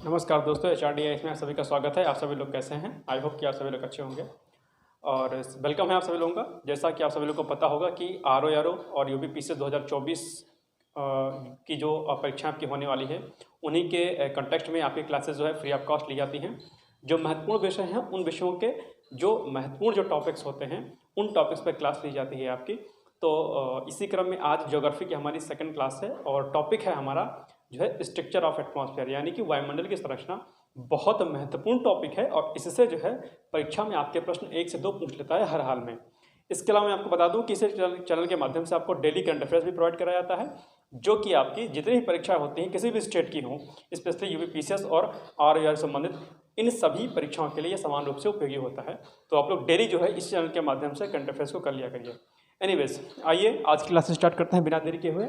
नमस्कार दोस्तों, HRDI में आप सभी का स्वागत है। आप सभी लोग कैसे हैं? आई होप कि आप सभी लोग अच्छे होंगे और वेलकम है आप सभी लोगों का। जैसा कि आप सभी लोगों को पता होगा कि RO और UPPCS 2024 की जो परीक्षा आपकी होने वाली है, उन्हीं के कंटेक्स्ट में आपकी क्लासेस जो है फ्री ऑफ कॉस्ट ली जाती हैं। जो महत्वपूर्ण विषय हैं उन विषयों के जो महत्वपूर्ण जो टॉपिक्स होते हैं उन टॉपिक्स पर क्लास ली जाती है आपकी। तो इसी क्रम में आज ज्योग्राफी की हमारी सेकंड क्लास है और टॉपिक है हमारा जो है स्ट्रक्चर ऑफ एटमॉस्फेयर, यानी कि वायुमंडल की संरचना। बहुत महत्वपूर्ण टॉपिक है और इससे जो है परीक्षा में आपके प्रश्न 1 से 2 पूछ लेता है हर हाल में। इसके अलावा मैं आपको बता दूं कि इस चैनल के माध्यम से आपको डेली करंट अफेयर्स भी प्रोवाइड कराया जाता है, जो कि आपकी जितनी भी परीक्षाएं होती हैं किसी भी स्टेट की हों, स्पेशली UPPCS और RO संबंधित इन सभी परीक्षाओं के लिए समान रूप से उपयोगी होता है। तो आप लोग डेली जो है इस चैनल के माध्यम से करंट अफेयर्स को कर लिया करिए। एनीवेज, आइए आज की क्लास स्टार्ट करते हैं बिना देरी के हुए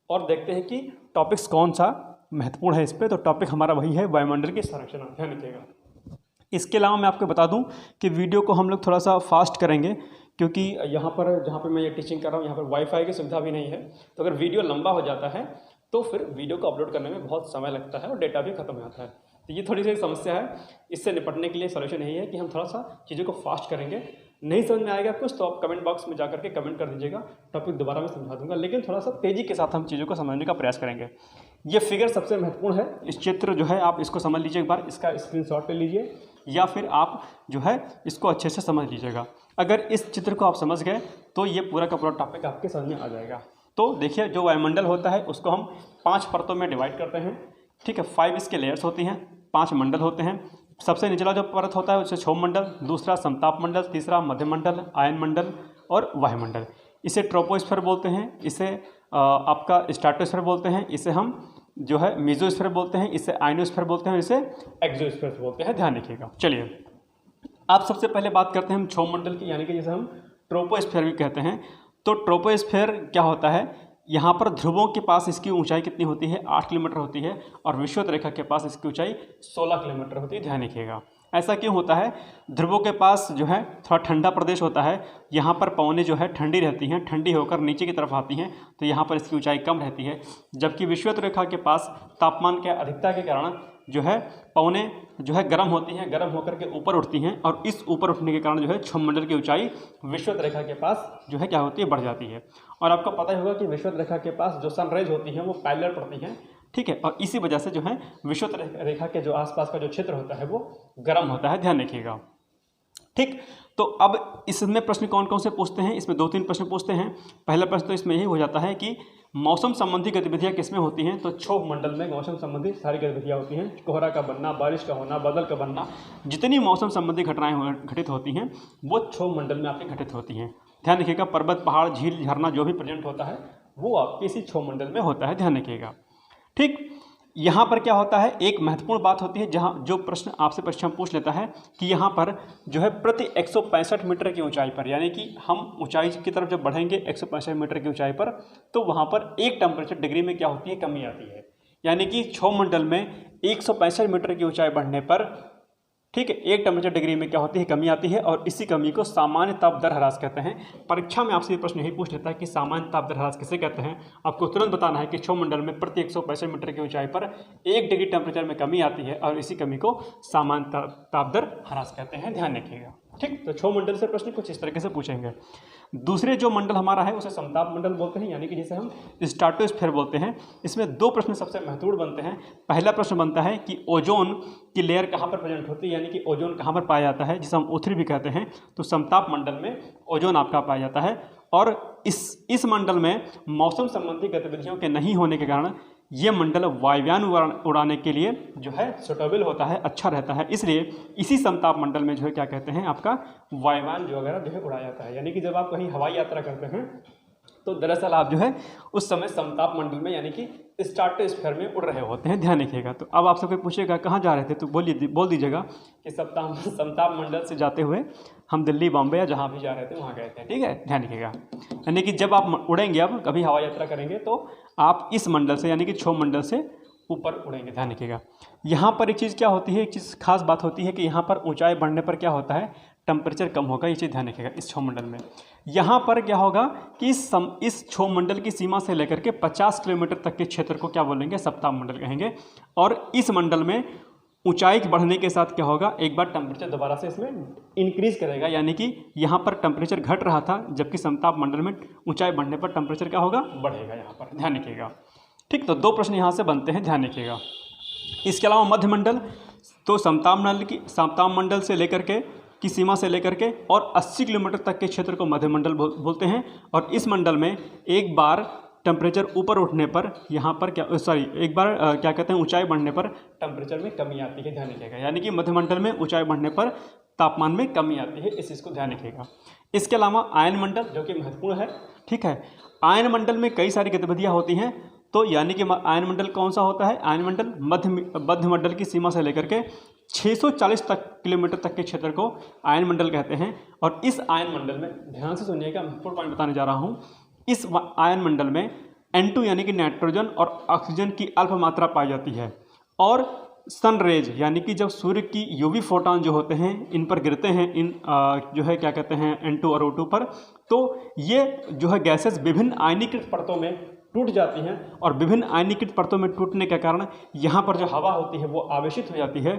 और देखते हैं कि टॉपिक्स कौन सा महत्वपूर्ण है इस पर। तो टॉपिक हमारा वही है वायुमंडल की संरचना, ध्यान रखिएगा। इसके अलावा मैं आपको बता दूं कि वीडियो को हम लोग थोड़ा सा फास्ट करेंगे, क्योंकि यहाँ पर जहाँ पर मैं ये टीचिंग कर रहा हूँ यहाँ पर वाईफाई की सुविधा भी नहीं है। तो अगर वीडियो लंबा हो जाता है तो फिर वीडियो को अपलोड करने में बहुत समय लगता है और डेटा भी खत्म हो जाता है। तो ये थोड़ी सी समस्या है। इससे निपटने के लिए सोल्यूशन यही है कि हम थोड़ा सा चीज़ों को फास्ट करेंगे। नहीं समझ में आएगा कुछ तो आप कमेंट बॉक्स में जाकर के कमेंट कर दीजिएगा, टॉपिक दोबारा मैं समझा दूंगा, लेकिन थोड़ा सा तेज़ी के साथ हम चीज़ों को समझने का प्रयास करेंगे। ये फिगर सबसे महत्वपूर्ण है। इस चित्र जो है आप इसको समझ लीजिए, एक बार इसका स्क्रीनशॉट ले लीजिए या फिर आप जो है इसको अच्छे से समझ लीजिएगा। अगर इस चित्र को आप समझ गए तो ये पूरा का पूरा टॉपिक आपके समझ में आ जाएगा। तो देखिए, जो वायुमंडल होता है उसको हम 5 परतों में डिवाइड करते हैं, ठीक है। 5 इसके लेयर्स होती हैं, 5 मंडल होते हैं। सबसे निचला जो परत होता है उसे क्षोभ मंडल, दूसरा समताप मंडल, तीसरा मध्यमंडल, आयन मंडल और वायुमंडल। इसे ट्रोपोस्फीयर बोलते हैं, इसे आपका स्ट्रेटोस्फीयर बोलते हैं, इसे हम जो है मेसोस्फीयर बोलते हैं, इसे आयनोस्फीयर बोलते हैं, इसे एक्सोस्फीयर बोलते हैं। ध्यान रखिएगा। चलिए, आप सबसे पहले बात करते हैं हम क्षोभ मंडल की, यानी कि जिसे हम ट्रोपोस्फीयर भी कहते हैं। तो ट्रोपोस्फीयर क्या होता है? यहाँ पर ध्रुवों के पास इसकी ऊंचाई कितनी होती है? 8 किलोमीटर होती है और विषुवत रेखा के पास इसकी ऊंचाई 16 किलोमीटर होती है। ध्यान रखिएगा। ऐसा क्यों होता है? ध्रुवों के पास जो है थोड़ा ठंडा प्रदेश होता है, यहाँ पर पवनें जो है ठंडी रहती हैं, ठंडी होकर नीचे की तरफ आती हैं, तो यहाँ पर इसकी ऊंचाई कम रहती है। जबकि विषुवत रेखा के पास तापमान के अधिकता के कारण जो है पवनें जो है गर्म होती हैं, गर्म होकर के ऊपर उठती हैं और इस ऊपर उठने के कारण जो है क्षोभ मंडल की ऊंचाई विषुवत रेखा के पास जो है क्या होती है? बढ़ जाती है। और आपको पता ही होगा कि विषुवत रेखा के पास जो सनराइज होती हैं वो पैरेलल पड़ती हैं, ठीक है। और इसी वजह से जो है विषुवत रेखा के जो आसपास का जो क्षेत्र होता है वो गर्म होता है। ध्यान रखिएगा, ठीक। तो अब इसमें प्रश्न कौन कौन से पूछते हैं? इसमें 2-3 प्रश्न पूछते हैं। पहला प्रश्न तो इसमें यही हो जाता है कि मौसम संबंधी गतिविधियां किसमें होती हैं? तो क्षोभ मंडल में मौसम संबंधी सारी गतिविधियां होती हैं। कोहरा का बनना, बारिश का होना, बादल का बनना, जितनी मौसम संबंधी घटनाएं घटित होती हैं वो क्षोभ मंडल में आपकी घटित होती हैं। ध्यान रखिएगा, पर्वत, पहाड़, झील, झरना जो भी प्रेजेंट होता है वो आपके इसी क्षोभ मंडल में होता है। ध्यान रखिएगा, ठीक। यहाँ पर क्या होता है? एक महत्वपूर्ण बात होती है, जहाँ जो प्रश्न आपसे परीक्षा में पूछ लेता है कि यहाँ पर जो है प्रति 165 मीटर की ऊंचाई पर, यानी कि हम ऊंचाई की तरफ जब बढ़ेंगे 165 मीटर की ऊंचाई पर, तो वहाँ पर 1 टेम्परेचर डिग्री में क्या होती है? कमी आती है। यानी कि क्षोभ मंडल में 165 मीटर की ऊंचाई बढ़ने पर, ठीक है, 1 टेम्परेचर डिग्री में क्या होती है? कमी आती है और इसी कमी को सामान्य ताप दर ह्रास कहते हैं। परीक्षा में आपसे ये प्रश्न यही पूछ लेता है कि सामान्य ताप दर ह्रास किसे कहते हैं? आपको तुरंत बताना है कि क्षोभ मंडल में प्रति 165 मीटर की ऊंचाई पर 1 डिग्री टेम्परेचर में कमी आती है और इसी कमी को सामान्य ताप दर ह्रास कहते हैं। ध्यान रखिएगा, ठीक। तो क्षोभ मंडल से प्रश्न कुछ इस तरीके से पूछेंगे। दूसरे जो मंडल हमारा है उसे समताप मंडल बोलते हैं, यानी कि जिसे हम स्ट्रेटोस्फीयर बोलते हैं। इसमें 2 प्रश्न सबसे महत्वपूर्ण बनते हैं। पहला प्रश्न बनता है कि ओजोन की लेयर कहाँ पर प्रेजेंट होती है, यानी कि ओजोन कहाँ पर पाया जाता है, जिसे हम O3 भी कहते हैं। तो समताप मंडल में ओजोन आपका पाया जाता है और इस मंडल में मौसम संबंधी गतिविधियों के नहीं होने के कारण ये मंडल वायुयान उड़ाने के लिए जो है सुटेबल होता है, अच्छा रहता है। इसलिए इसी समताप मंडल में जो है क्या कहते हैं? आपका वायुयान जो वगैरह जो है उड़ाया जाता है। यानी कि जब आप कहीं हवाई यात्रा करते हैं तो दरअसल आप जो है उस समय समताप मंडल में यानी कि स्ट्रेटोस्फीयर में उड़ रहे होते हैं। ध्यान रखिएगा। तो अब आपसे कोई पूछेगा कहाँ जा रहे थे, तो बोल दीजिएगा कि समताप मंडल से जाते हुए हम दिल्ली, बॉम्बे या जहाँ भी जा रहे थे वहाँ गए थे, ठीक है। ध्यान रखिएगा। यानी कि जब आप उड़ेंगे, अब कभी हवाई यात्रा करेंगे तो आप इस मंडल से यानी कि क्षोभ मंडल से ऊपर उड़ेंगे। ध्यान रखिएगा। यहाँ पर एक चीज़ क्या होती है, एक चीज़ खास बात होती है कि यहाँ पर ऊंचाई बढ़ने पर क्या होता है? टेम्परेचर कम होगा। ये चीज़ ध्यान रखिएगा। इस क्षोभ मंडल में यहाँ पर क्या होगा कि इस क्षोभ मंडल की सीमा से लेकर के 50 किलोमीटर तक के क्षेत्र को क्या बोलेंगे? सप्ताह मंडल कहेंगे। और इस मंडल में ऊंचाई बढ़ने के साथ क्या होगा, एक बार टेम्परेचर दोबारा से इसमें इंक्रीज करेगा, यानी कि यहाँ पर टेम्परेचर घट रहा था, जबकि समताप मंडल में ऊंचाई बढ़ने पर टेम्परेचर क्या होगा, बढ़ेगा। यहाँ पर ध्यान रखिएगा। ठीक, तो 2 प्रश्न यहाँ से बनते हैं, ध्यान रखिएगा। इसके अलावा मध्यमंडल, तो समताप मंडल से लेकर के की सीमा से लेकर के और 80 किलोमीटर तक के क्षेत्र को मध्यमंडल बोलते हैं। और इस मंडल में एक बार टेम्परेचर ऊपर उठने पर यहाँ पर एक बार क्या कहते हैं, ऊंचाई बढ़ने पर टेम्परेचर में कमी आती है, ध्यान रखिएगा। यानी कि मध्यमंडल में ऊंचाई बढ़ने पर तापमान में कमी आती है, इस चीज़ को ध्यान रखिएगा। इसके अलावा आयन मंडल, जो कि महत्वपूर्ण है। ठीक है, आयन मंडल में कई सारी गतिविधियाँ होती हैं, तो यानी कि आयन मंडल कौन सा होता है, आयन मंडल मध्य मंडल की सीमा से लेकर के 640 किलोमीटर तक के क्षेत्र को आयन मंडल कहते हैं। और इस आयन मंडल में ध्यान से सुनिएगा, महत्वपूर्ण पॉइंट बताने जा रहा हूँ। इस आयन मंडल में N2 यानी कि नाइट्रोजन और ऑक्सीजन की अल्प मात्रा पाई जाती है। और सन रेज यानी कि जब सूर्य की यूवी फोटोन जो होते हैं इन पर गिरते हैं, इन जो है क्या कहते हैं N2 और O2 पर, तो ये जो है गैसेस विभिन्न आयनीकृत परतों में टूट जाती हैं। और विभिन्न आयनीकृत परतों में टूटने के कारण यहाँ पर जो हवा होती है वो आवेशित हो जाती है।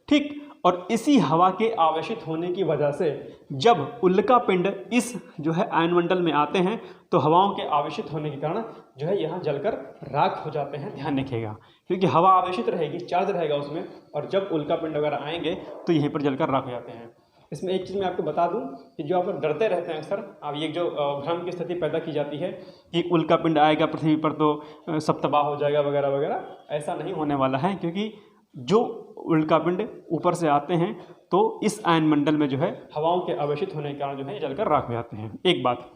ठीक, और इसी हवा के आवेशित होने की वजह से जब उल्का पिंड इस जो है आयनमंडल में आते हैं तो हवाओं के आवेशित होने के कारण जो है यहाँ जलकर राख हो जाते हैं, ध्यान रखिएगा। क्योंकि हवा आवेशित रहेगी, चार्ज रहेगा उसमें, और जब उल्का पिंड वगैरह आएंगे तो यहीं पर जलकर राख हो जाते हैं। इसमें एक चीज़ मैं आपको बता दूं कि जो आप डरते रहते हैं अक्सर, अब ये जो भ्रम की स्थिति पैदा की जाती है कि उल्का पिंड आएगा पृथ्वी पर तो सब तबाह हो जाएगा वगैरह वगैरह, ऐसा नहीं होने वाला है। क्योंकि जो उल्का पिंड ऊपर से आते हैं तो इस आयन मंडल में जो है हवाओं के आवेशित होने के कारण जो है जलकर राख हो जाते हैं, एक बात।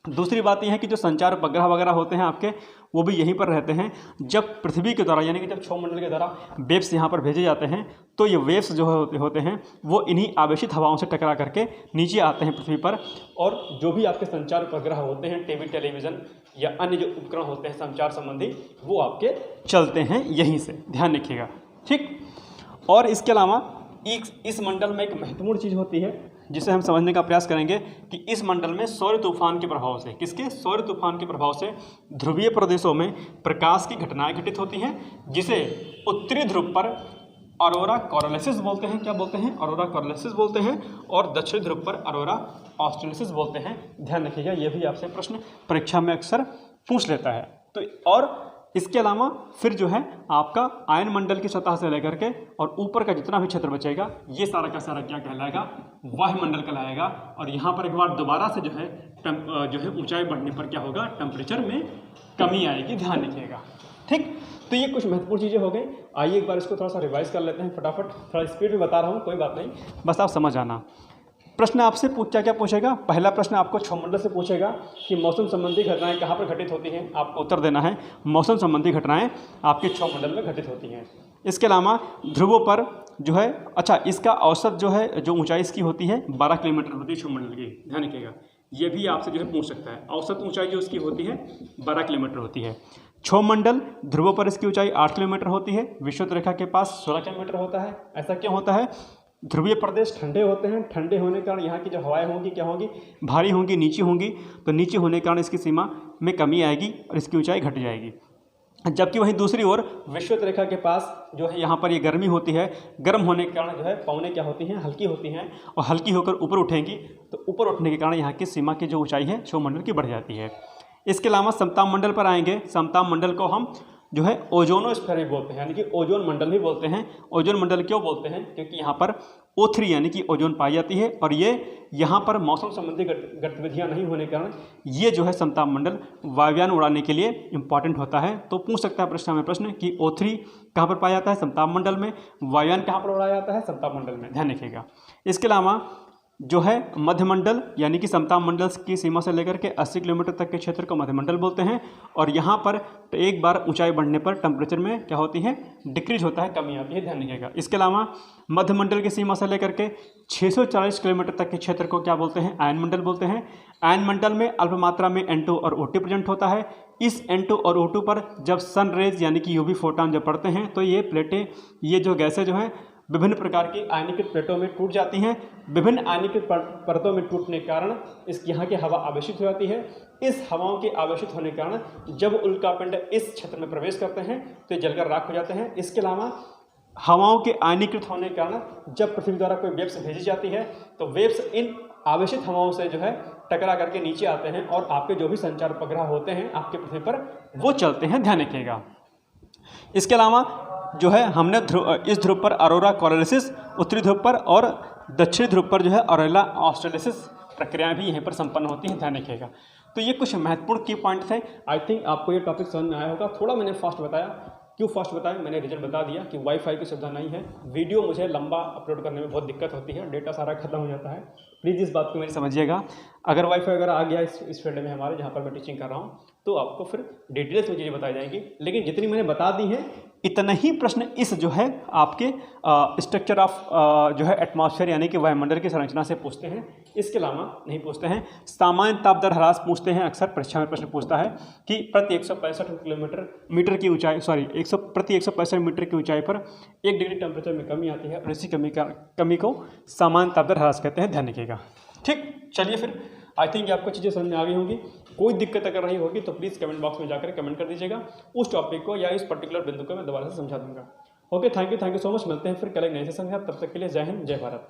दूसरी बात यह है कि जो संचार उपग्रह वगैरह होते हैं आपके, वो भी यहीं पर रहते हैं। जब पृथ्वी के द्वारा यानी कि जब क्षोभमंडल के द्वारा वेव्स यहाँ पर भेजे जाते हैं तो ये वेव्स जो होते हैं वो इन्हीं आवेशित हवाओं से टकरा करके नीचे आते हैं पृथ्वी पर। और जो भी आपके संचार उपग्रह होते हैं, टीवी, टेलीविज़न या अन्य जो उपकरण होते हैं संचार संबंधी, वो आपके चलते हैं यहीं से, ध्यान रखिएगा। ठीक, और इसके अलावा इस मंडल में एक महत्वपूर्ण चीज़ होती है जिसे हम समझने का प्रयास करेंगे कि इस मंडल में सौर तूफान के प्रभाव से, किसके, सौर तूफान के प्रभाव से ध्रुवीय प्रदेशों में प्रकाश की घटनाएं घटित होती हैं, जिसे उत्तरी ध्रुव पर ऑरोरा कोरोलिसिस बोलते हैं। क्या बोलते हैं, ऑरोरा कोरोलिसिस बोलते हैं। और दक्षिणी ध्रुव पर ऑरोरा ऑस्ट्रेलिसिस बोलते हैं, ध्यान रखिएगा। ये भी आपसे प्रश्न परीक्षा में अक्सर पूछ लेता है। तो और इसके अलावा फिर जो है आपका आयन मंडल की सतह से लेकर के और ऊपर का जितना भी क्षेत्र बचेगा ये सारा का सारा क्या कहलाएगा, वायुमंडल कहलाएगा। और यहाँ पर एक बार दोबारा से जो है ऊंचाई बढ़ने पर क्या होगा, टेम्परेचर में कमी आएगी, ध्यान रखिएगा। ठीक, तो ये कुछ महत्वपूर्ण चीज़ें हो गई। आइए एक बार इसको थोड़ा सा रिवाइज कर लेते हैं फटाफट, थोड़ा स्पीड में बता रहा हूँ, कोई बात नहीं, बस आप समझ आना। प्रश्न आपसे क्या पूछेगा, पहला प्रश्न आपको क्षोभमंडल से पूछेगा कि मौसम संबंधी घटनाएं कहाँ पर घटित होती हैं, आपको उत्तर देना है मौसम संबंधी घटनाएं आपके क्षोभमंडल में घटित होती हैं। इसके अलावा ध्रुवों पर जो है, अच्छा, इसका औसत जो है, जो ऊंचाई इसकी होती है 12 किलोमीटर होती है क्षोभमंडल की, ध्यान रखिएगा। ये भी आपसे जो है पूछ सकता है, औसत ऊंचाई जो उसकी होती है 12 किलोमीटर होती है। क्षोभमंडल ध्रुवों पर इसकी ऊंचाई 8 किलोमीटर होती है, विषुवत रेखा के पास 16 किलोमीटर होता है। ऐसा क्यों होता है, ध्रुवीय प्रदेश ठंडे होते हैं, ठंडे होने के कारण यहाँ की जो हवाएं होंगी क्या होंगी, भारी होंगी, नीची होंगी, तो नीचे होने के कारण इसकी सीमा में कमी आएगी और इसकी ऊंचाई घट जाएगी। जबकि वहीं दूसरी ओर विषुवत रेखा के पास जो है यहाँ पर ये गर्मी होती है, गर्म होने के कारण जो है पवनें क्या होती हैं, हल्की होती हैं, और हल्की होकर ऊपर उठेंगी, तो ऊपर उठने के कारण यहाँ की सीमा की जो ऊंचाई है क्षोभमंडल की बढ़ जाती है। इसके अलावा समताप मंडल पर आएंगे। समताप मंडल को हम जो है ओजोनोस्फीयर भी बोलते हैं, यानी कि ओजोन मंडल भी बोलते हैं। ओजोन मंडल क्यों बोलते हैं, क्योंकि यहाँ पर O3 यानी कि ओजोन पाई जाती है, और ये यहाँ पर मौसम संबंधी गतिविधियाँ नहीं होने के कारण ये जो है समताप मंडल वायुयान उड़ाने के लिए इम्पॉर्टेंट होता है। तो पूछ सकता है प्रश्न में प्रश्न कि O3 कहाँ पर पाया जाता है, समताप मंडल में, वायुयान कहाँ पर उड़ाया जाता है, समताप मंडल में, ध्यान रखिएगा। इसके अलावा जो है मध्यमंडल यानी कि समताप मंडल की सीमा से लेकर के 80 किलोमीटर तक के क्षेत्र को मध्यमंडल बोलते हैं। और यहाँ पर तो एक बार ऊंचाई बढ़ने पर टेम्परेचर में क्या होती है, डिक्रीज होता है, कमी आती है, ध्यान रखिएगा। इसके अलावा मध्यमंडल की सीमा से लेकर के 640 किलोमीटर तक के क्षेत्र को क्या बोलते हैं, आयन मंडल बोलते हैं। आयन मंडल में अल्प मात्रा में N2 और O2 प्रेजेंट होता है। इस N2 और O2 पर जब सन रेज यानी कि यूवी फोटोन जब पड़ते हैं तो ये प्लेटें, ये जो गैसें जो हैं विभिन्न प्रकार की आयनीकृत प्लेटों में टूट जाती हैं। विभिन्न आयनीकृत परतों में टूटने के कारण यहाँ की हवा आवेशित हो जाती है। इस हवाओं के आवेशित होने के कारण जब उल्कापिंड इस क्षेत्र में प्रवेश करते हैं तो ये जलकर राख हो जाते हैं। इसके अलावा हवाओं के आयनीकृत होने के कारण जब पृथ्वी द्वारा कोई वेव्स भेजी जाती है तो वेव्स इन आवेशित हवाओं से जो है टकरा करके नीचे आते हैं और आपके जो भी संचार उपग्रह होते हैं आपके पृथ्वी पर वो चलते हैं, ध्यान रखिएगा। इसके अलावा जो है हमने इस ध्रुव पर अरोरा कोलरेसिस, उत्तरी ध्रुव पर और दक्षिणी ध्रुव पर जो है ऑरेला ऑस्ट्रेलिसिस प्रक्रियाएं भी यहीं पर संपन्न होती हैं, ध्यान रखिएगा। तो ये कुछ महत्वपूर्ण की पॉइंट थे। आई थिंक आपको ये टॉपिक समझ में आया होगा। थोड़ा मैंने फास्ट बताया, क्यों फास्ट बताया, मैंने रीजन बता दिया कि वाईफाई की सुविधा नहीं है, वीडियो मुझे लंबा अपलोड करने में बहुत दिक्कत होती है, डेटा सारा खत्म हो जाता है। प्लीज़ इस बात को मेरी समझिएगा। अगर वाईफाई वगैरह आ गया इस फील्ड में हमारे जहाँ पर मैं टीचिंग कर रहा हूँ तो आपको फिर डिटेल्स में चीज़ें बताई जाएंगी, लेकिन जितनी मैंने बता दी हैं इतना ही प्रश्न इस जो है आपके स्ट्रक्चर ऑफ जो है एटमॉस्फेयर यानी कि वायुमंडल की संरचना से पूछते हैं, इसके अलावा नहीं पूछते हैं। सामान्य ताप दर ह्रास पूछते हैं, अक्सर परीक्षा में प्रश्न पूछता है कि प्रति 165 मीटर की ऊंचाई प्रति 165 मीटर की ऊंचाई पर 1 डिग्री टेम्परेचर में कमी आती है और इसी कमी को सामान्य ताप दर ह्रास कहते हैं, ध्यान रखिएगा। ठीक, चलिए फिर आई थिंक आपको चीज़ें समझ में आ गई होंगी। कोई दिक्कत अगर नहीं होगी तो प्लीज़ कमेंट बॉक्स में जाकर कमेंट कर दीजिएगा, उस टॉपिक को या इस पर्टिकुलर बिंदु को मैं दोबारा से समझा दूंगा। Okay, thank you so much. मिलते हैं फिर कल एक नए सेशन के साथ, तब तक के लिए जय हिंद, जय भारत।